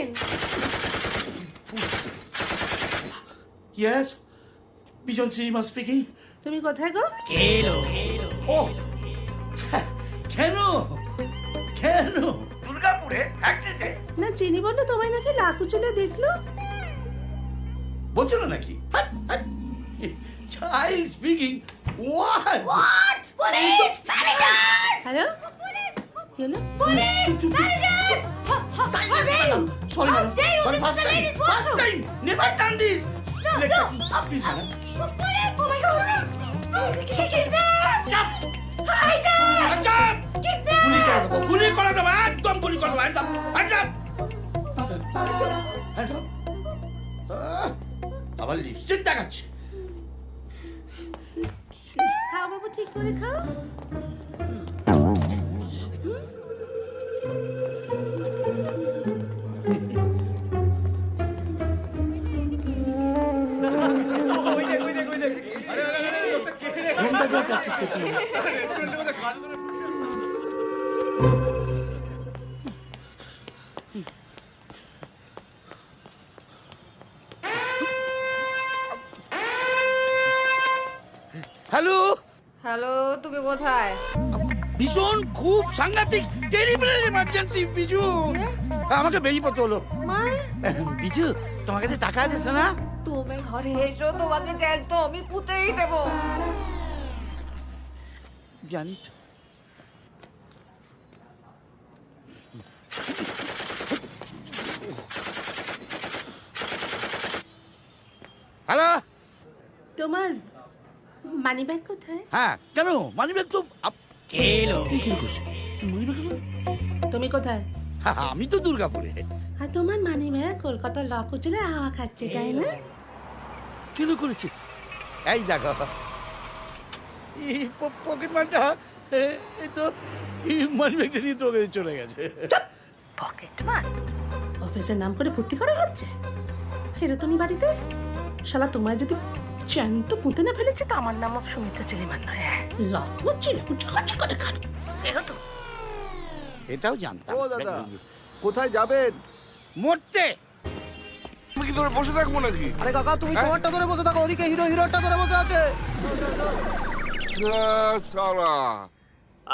আসেন। Yes, Bijon Cinema speaking. তুমি কোথায় গো? Oh, কেন কেন দুর্গাপুরে ফ্যাক্টরিতে না, চিনি বললো তোমায় নাকি লাকুচুলে দেখলো। বলছো না নাকি? Child speaking. What? Police manager hello, কি হলো? Police manager Sorry, madam. How dare you? This is the ladies' First washroom. time. Never done this. No. Please, madam. Police! Oh my God! Kidnap! Stop. Hijack! Stop. Kidnap! গুলি করে দেবো, একদম গুলি করে দেবো, একদম। আবার লিপস্টিক দেখাচ্ছে। খাও বাবু, ঠিক করে খাও। হ্যালো, হ্যালো, তুমি কোথায়? ভীষণ খুব সাংঘাতিক টেরিবল এমার্জেন্সি বিজু। আমাকে বেরিয়ে পড়তে হলো। মানে বিজু, তোমার কাছে টাকা আছে না? তুমি ঘরে এসো, তোমাকে জ্যান্ত আমি পুঁতেই দেবো। জানি তো। হ্যালো, তোমার মানি ব্যাগ কোথায়? হ্যাঁ কেন মানিব্যাগ তো তুমি কোথায়? আমি তো দুর্গাপুরে। আর তোমার মানি ব্যাগ কলকাতার লাকুচুলে হাওয়া খাচ্ছে, তাই না? কেন করেছে? এই দেখো, এই পকেট মারটা এই তো মানিব্যাগটা নিয়ে তো চলে গেছে। পকেট মার? অফিসের নাম করে ভর্তি করা হচ্ছে। ফেরো তুমি বাড়িতে। শালা তোমায় যদি জ্যান্ত পুঁতে না ফেলেছে তো আমার নাম সুমিত্রা চিলিমান নয়। লাকুচুলে কুচকাচি করে খাট। ফেরো তো। এটাও জানতাম। ও দাদা, কোথায় যাবেন? মরতে। আমি কি ধরে বসে থাকবো নাকি? আরে কাকা, তুমি তোমারটা ধরে বসে থাকো, ওদিকে হিরোটা ধরে বসে আছে। সালা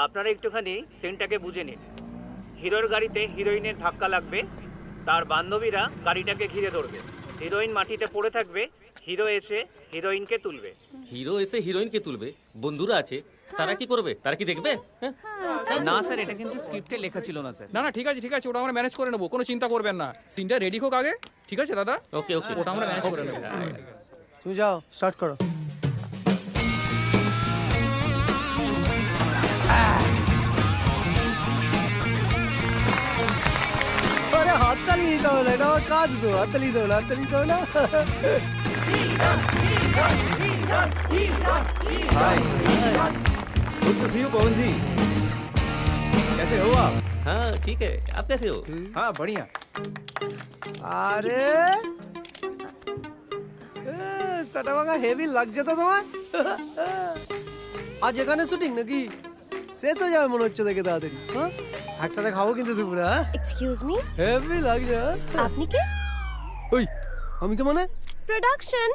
আপনারা একটুখানি সিনটাকে বুঝে নিন। হিরোর গাড়িতে হিরোইনের ধাক্কা লাগবে, তার বান্ধবীরা গাড়িটাকে ঘিরে ধরবে, হিরোইন মাটিতে পড়ে থাকবে, হিরো এসে হিরোইনকে তুলবে। হিরো এসে হিরোইনকে তুলবে, বন্ধুরা আছে তারা কি করবে? তারা কি দেখবে? না স্যার, এটা কিন্তু স্ক্রিপ্টে লেখা ছিল না স্যার। না না, ঠিক আছে, ওটা আমরা ম্যানেজ করে নেবো, কোনো চিন্তা করবেন না। সিনটা রেডি হোক আগে, ঠিক আছে দাদা? ওকে ওকে, ওটা আমরা ম্যানেজ করে নেবো। তুমি যাও, স্টার্ট করো। আরে হাততালি দিতে হবে না, এটা আমার কাজ তো। হাততালি দিতে হবে না, হাততালি দিতে হবে না। गुड टू सी यू पवन जी, कैसे हो आप? हाँ ठीक है, आप कैसे हो? हाँ बढ़िया। আরে সাটা ভাঙা হেভি লাগছে তো তোমার। আজ এখানে শুটিং নাকি? শেষ হয়ে যাবে মনে হচ্ছে দেখে তাড়াতাড়ি। হ্যাঁ, একসাথে খাবো কিন্তু দুপুরে। হ্যাঁ, এক্সকিউজ মি, হেভি লাগছে। আপনি কে? ওই আমি কে মানে? প্রোডাকশন।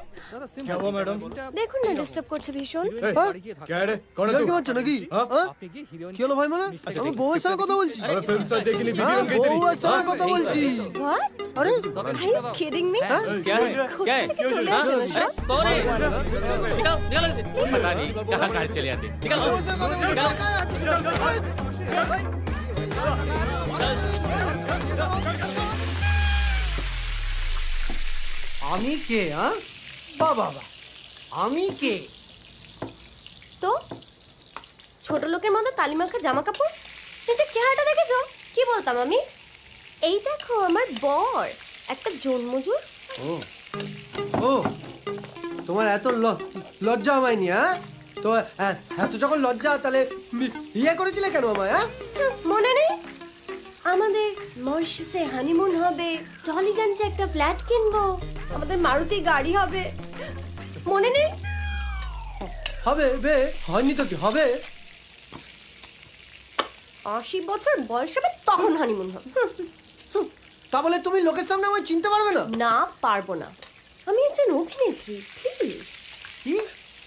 क्या हुआ मैडम? দেখুন না, ডিস্টার্ব করছে ভীষণ। क्या है? कौन है কি तू? মারছো নাকি? কি হলো ভাই? মানে আমি বউয়ের সঙ্গে কথা বলছি। अबे फिल्म स्टार देखनी वीडियो হ্যাঁ, बन गई तेरी। বউয়ের সঙ্গে কথা বলছি। হোয়াট? আরে আর ইউ কিডিং মি? क्या है? क्या है? চলে हाँ? আসো না अरे, कौन है? निकाल निकाल इसे। पता नहीं कहाँ कहाँ चले आते। निकाल আমি কে? হ্যাঁ, বাবা আমি কে? তো ছোট লোকের মতো কালিমাখা জামা কাপড়, নিজের চেহারাটা দেখেছো? কি বলতাম আমি? এই দেখো আমার বর, একটা জন্মজোর। ও, তোমার এত লজ্জা আমায় নি? হ্যাঁ, তো এত যখন লজ্জা, তাহলে ইয়ে করেছিলে কেন আমায়? হ্যাঁ, মনে নেই? আমাদের মরিশাসে হানিমুন হবে, টলিগঞ্জে একটা ফ্ল্যাট কিনবো, আমাদের মারুতি গাড়ি হবে, মনে নেই? হবে বে, হয়নি তো কি হবে? 80 বছর বয়স হবে তখন হানিমুন হবে। তা বলে তুমি লোকের সামনে আমায় চিনতে পারবে না? না, পারবো না। আমি একজন অভিনেত্রী, প্লিজ। কি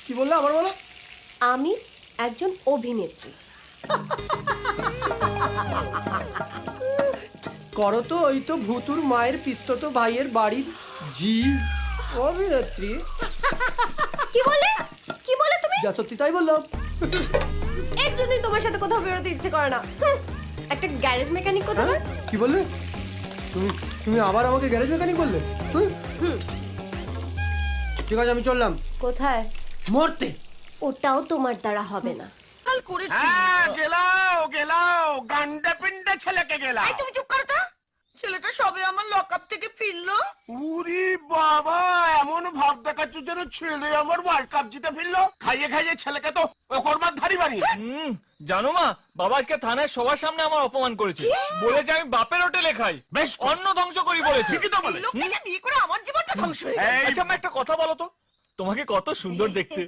কি বললে আবার বলো? আমি একজন অভিনেত্রী। করো তো, ওই তো ভুতুর মায়ের পিস্তত ভাইয়ের বাড়ির জি অভিনেত্রী। কি বলে? কি বলে তুমি? যা সত্যি তাই বললাম। এর জন্যই তোমার সাথে কোথাও বেরোতে ইচ্ছে করে না। একটা গ্যারেজ মেকানিক কোথাও। হ্যাঁ? কি বললে? তুমি তুমি আবার আমাকে গ্যারেজ মেকানিক বললে? ঠিক আছে, আমি চললাম। কোথায়? মরতে। ওটাও তোমার দ্বারা হবে না। হ্যাঁ, গেলাও গান্ডা পিন্ডা ছেলেকে গেলাও। তুমি চুপ করো তো। ছেলেটা সবে আমার লকআপ থেকে ফিরলো। উরি বাবা, এমন ভাব দেখাচ্ছ যেন ছেলে আমার ওয়ার্ল্ড কাপ জিতে ফিরলো। খাইয়ে খাইয়ে ছেলেকে তো ওকরমার ধারি বানিয়ে। জানো মা, বাবা আজকে থানায় সবার সামনে আমার অপমান করেছে। বলেছে আমি বাপের হোটেলে খাই, বেশ অন্ন ধ্বংস করি বলেছে। ঠিকই তো বলে। লোকটাকে বিয়ে করে আমার জীবনটা ধ্বংস হয়ে গেল। আচ্ছা মা, একটা কথা বলো তো, তোমাকে কত সুন্দর দেখতে,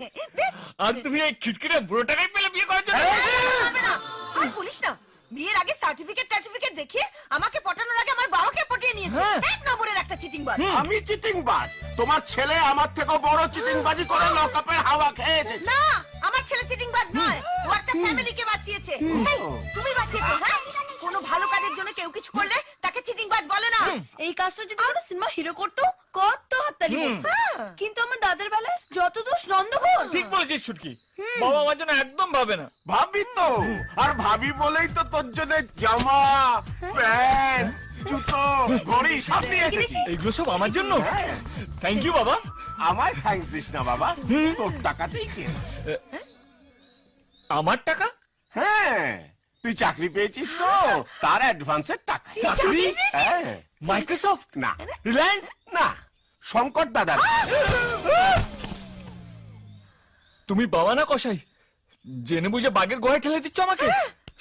আর তুমি এই খিটখিটে বুড়োটাকেই পেলে বিয়ে করার জন্য? হবে না, আর বলিস না। বিয়ের আগে সার্টিফিকেট দেখে আমাকে পটানোর আগে আমার বাবাকে পটিয়ে নিয়েছে। এক নম্বরের একটা চিটিংবাজ। আমি চিটিংবাজ? তোমার ছেলে আমার থেকেও বড় চিটিংবাজি করে লকআপের হাওয়া খেয়েছে। না, আমার ছেলে চিটিংবাজ নয়, ও একটা ফ্যামিলিকে বাঁচিয়েছে। এই, তুমি বাঁচিয়েছো? হ্যাঁ, কোনো ভালো কাজের জন্য কেউ কিছু করলে তাকে চিটিংবাজ বলে না। এই কাজটা যদি কোনো সিনেমা হিরো করতো, কত হাততালি পড়তো। কিন্তু আমার দাদার বেলায় যত দোষ নন্দ ঘোষ। ঠিক বলেছিস ছুটকি, বাবা আমার জন্য একদম ভাবে না। ভাবি তো, আর ভাবি বলেই তো তোর জন্য জামা, প্যান্ট, জুতো, ঘড়ি সব নিয়ে এসেছি। এইগুলো সব আমার জন্য? থ্যাংক ইউ বাবা। আমায় থ্যাঙ্কস দিস না বাবা, তোর টাকাতেই কেন। আমার টাকা? হ্যাঁ, তুই চাকরি পেয়েছিস তো, তার অ্যাডভান্সের টাকা। চাকরি? হ্যাঁ। মাইক্রোসফট? না, রিলায়েন্স? না, শঙ্কর দাদা। তুমি বাবা না কসাই, জেনে বুঝে বাগের গোহায় ঠেলে দিচ্ছ আমাকে?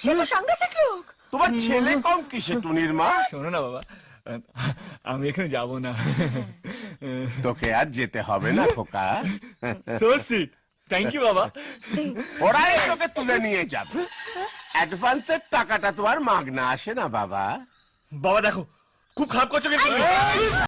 সে তো সাংঘাতিক লোক। তোমার ছেলে কম কিসে টুনির মা? শোনো না বাবা, আমি এখানে যাব না। তোকে আর যেতে হবে না খোকা। সো সুইট, থ্যাংক ইউ বাবা। ওরাই তোকে তুলে নিয়ে যাবে। অ্যাডভান্সের টাকাটা তো আর মাগনা আসে না বাবা। বাবা দেখো, খুব খারাপ করছো কিন্তু।